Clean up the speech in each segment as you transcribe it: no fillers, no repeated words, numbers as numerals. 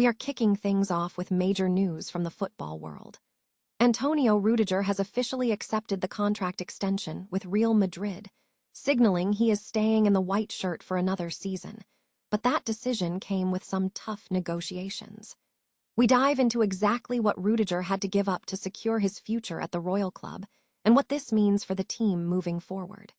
we are kicking things off with major news from the football world. Antonio Rüdiger has officially accepted the contract extension with Real Madrid, signaling he is staying in the white shirt for another season. But that decision came with some tough negotiations. We dive into exactly what Rüdiger had to give up to secure his future at the Royal Club and what this means for the team moving forward.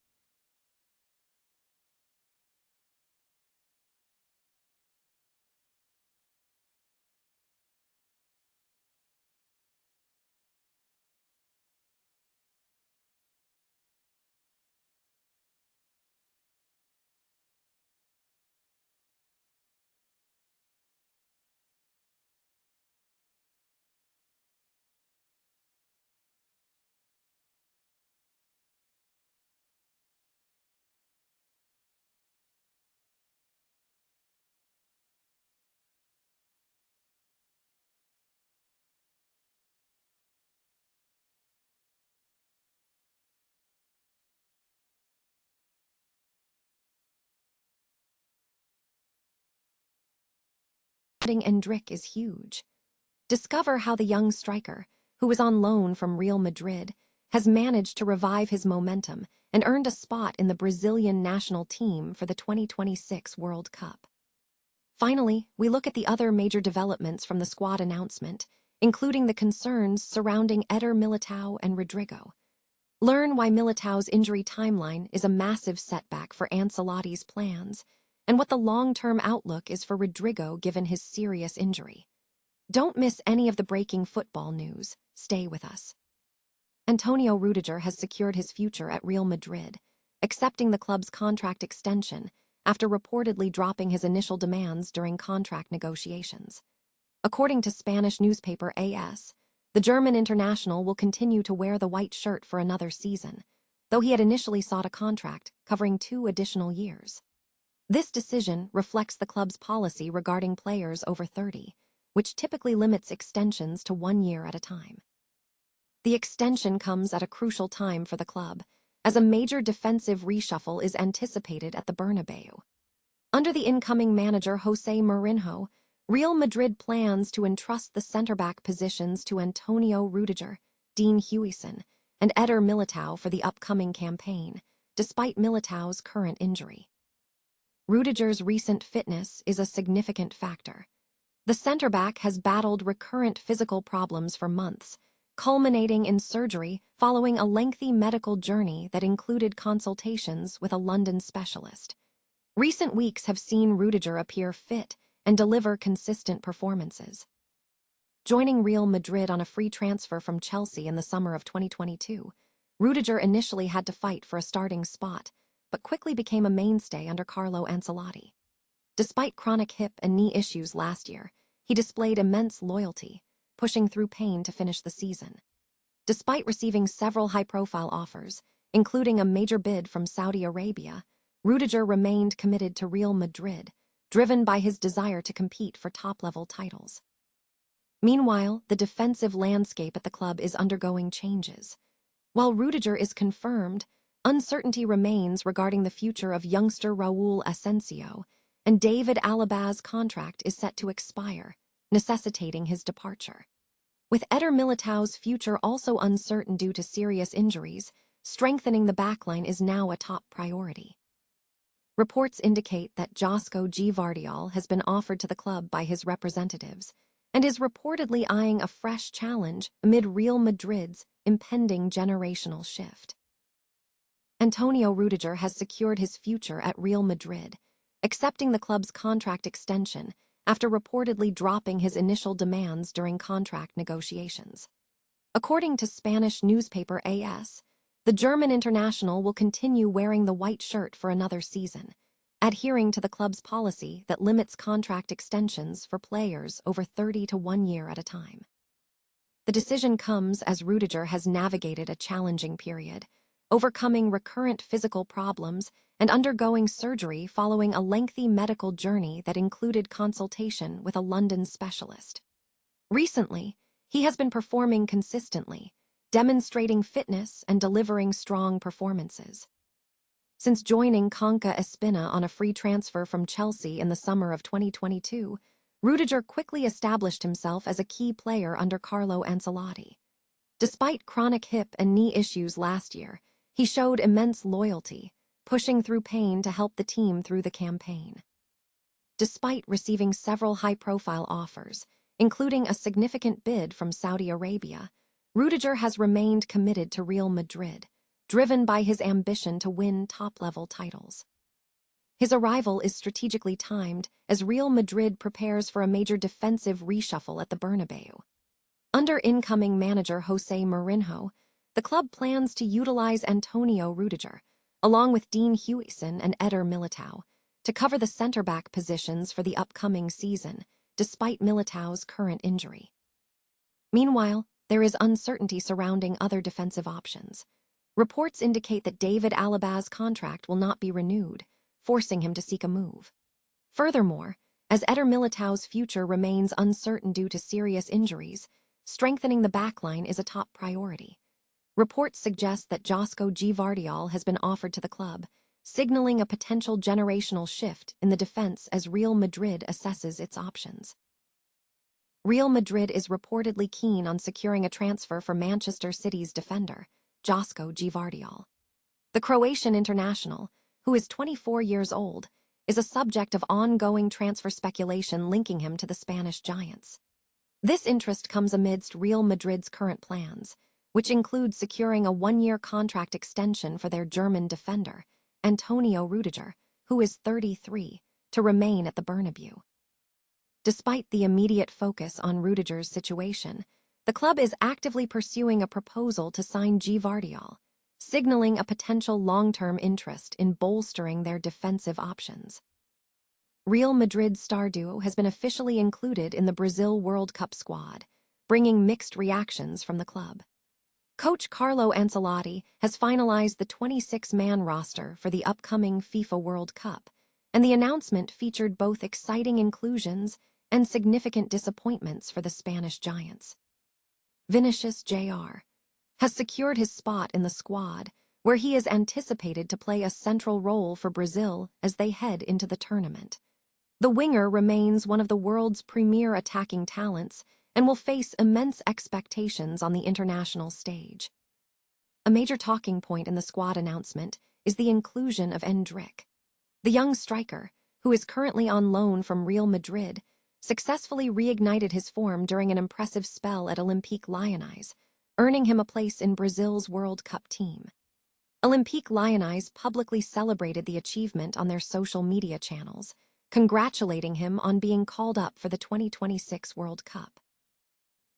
Endrick is huge. Discover how the young striker, who was on loan from Real Madrid, has managed to revive his momentum and earned a spot in the Brazilian national team for the 2026 World Cup. Finally, we look at the other major developments from the squad announcement, including the concerns surrounding Eder Militao and Rodrigo. Learn why Militao's injury timeline is a massive setback for Ancelotti's plans, and what the long-term outlook is for Rodrigo given his serious injury. Don't miss any of the breaking football news. Stay with us. Antonio Rüdiger has secured his future at Real Madrid, accepting the club's contract extension after reportedly dropping his initial demands during contract negotiations. According to Spanish newspaper AS, the German international will continue to wear the white shirt for another season, though he had initially sought a contract covering 2 additional years. This decision reflects the club's policy regarding players over 30, which typically limits extensions to 1 year at a time. The extension comes at a crucial time for the club, as a major defensive reshuffle is anticipated at the Bernabeu. Under the incoming manager Jose Mourinho, Real Madrid plans to entrust the centre-back positions to Antonio Rüdiger, Dean Huijsen, and Eder Militao for the upcoming campaign, despite Militao's current injury. Rüdiger's recent fitness is a significant factor. The centre-back has battled recurrent physical problems for months, culminating in surgery following a lengthy medical journey that included consultations with a London specialist. Recent weeks have seen Rüdiger appear fit and deliver consistent performances. Joining Real Madrid on a free transfer from Chelsea in the summer of 2022, Rüdiger initially had to fight for a starting spot, but quickly became a mainstay under Carlo Ancelotti. Despite chronic hip and knee issues last year, he displayed immense loyalty, pushing through pain to finish the season. Despite receiving several high-profile offers, including a major bid from Saudi Arabia, Rüdiger remained committed to Real Madrid, driven by his desire to compete for top-level titles. Meanwhile, the defensive landscape at the club is undergoing changes. While Rüdiger is confirmed, uncertainty remains regarding the future of youngster Raúl Asensio, and David Alaba's contract is set to expire, necessitating his departure. With Eder Militao's future also uncertain due to serious injuries, strengthening the backline is now a top priority. Reports indicate that Josko Gvardiol has been offered to the club by his representatives and is reportedly eyeing a fresh challenge amid Real Madrid's impending generational shift. Antonio Rüdiger has secured his future at Real Madrid, accepting the club's contract extension after reportedly dropping his initial demands during contract negotiations. According to Spanish newspaper AS, the German international will continue wearing the white shirt for another season, adhering to the club's policy that limits contract extensions for players over 30 to 1 year at a time. The decision comes as Rüdiger has navigated a challenging period, overcoming recurrent physical problems and undergoing surgery following a lengthy medical journey that included consultation with a London specialist. Recently, he has been performing consistently, demonstrating fitness and delivering strong performances. Since joining Conca Espina on a free transfer from Chelsea in the summer of 2022, Rüdiger quickly established himself as a key player under Carlo Ancelotti. Despite chronic hip and knee issues last year, he showed immense loyalty, pushing through pain to help the team through the campaign. Despite receiving several high-profile offers, including a significant bid from Saudi Arabia, Rüdiger has remained committed to Real Madrid, driven by his ambition to win top-level titles. His arrival is strategically timed as Real Madrid prepares for a major defensive reshuffle at the Bernabeu. Under incoming manager Jose Mourinho, the club plans to utilize Antonio Rüdiger, along with Dean Huijsen and Eder Militao, to cover the center-back positions for the upcoming season, despite Militao's current injury. Meanwhile, there is uncertainty surrounding other defensive options. Reports indicate that David Alaba's contract will not be renewed, forcing him to seek a move. Furthermore, as Eder Militao's future remains uncertain due to serious injuries, strengthening the backline is a top priority. Reports suggest that Josko Gvardiol has been offered to the club, signaling a potential generational shift in the defense as Real Madrid assesses its options. Real Madrid is reportedly keen on securing a transfer for Manchester City's defender, Josko Gvardiol. The Croatian international, who is 24 years old, is a subject of ongoing transfer speculation linking him to the Spanish giants. This interest comes amidst Real Madrid's current plans, which include securing a one-year contract extension for their German defender, Antonio Rüdiger, who is 33, to remain at the Bernabeu. Despite the immediate focus on Rüdiger's situation, the club is actively pursuing a proposal to sign Gvardiol, signaling a potential long-term interest in bolstering their defensive options. Real Madrid's star duo has been officially included in the Brazil World Cup squad, bringing mixed reactions from the club. Coach Carlo Ancelotti has finalized the 26-man roster for the upcoming FIFA World Cup, and the announcement featured both exciting inclusions and significant disappointments for the Spanish giants. Vinicius Jr. has secured his spot in the squad, where he is anticipated to play a central role for Brazil as they head into the tournament. The winger remains one of the world's premier attacking talents and will face immense expectations on the international stage. A major talking point in the squad announcement is the inclusion of Endrick. The young striker, who is currently on loan from Real Madrid, successfully reignited his form during an impressive spell at Olympique Lyonnais, earning him a place in Brazil's World Cup team. Olympique Lyonnais publicly celebrated the achievement on their social media channels, congratulating him on being called up for the 2026 World Cup.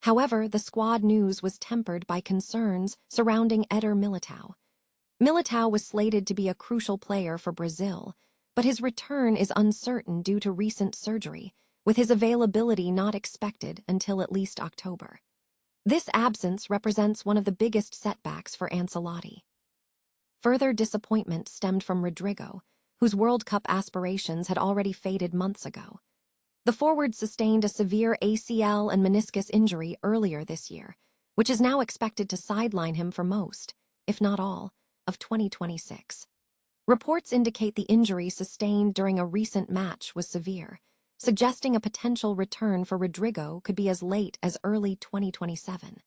However, the squad news was tempered by concerns surrounding Eder Militao. Militao was slated to be a crucial player for Brazil, but his return is uncertain due to recent surgery, with his availability not expected until at least October. This absence represents one of the biggest setbacks for Ancelotti. Further disappointment stemmed from Rodrigo, whose World Cup aspirations had already faded months ago. The forward sustained a severe ACL and meniscus injury earlier this year, which is now expected to sideline him for most, if not all, of 2026. Reports indicate the injury sustained during a recent match was severe, suggesting a potential return for Rodrigo could be as late as early 2027.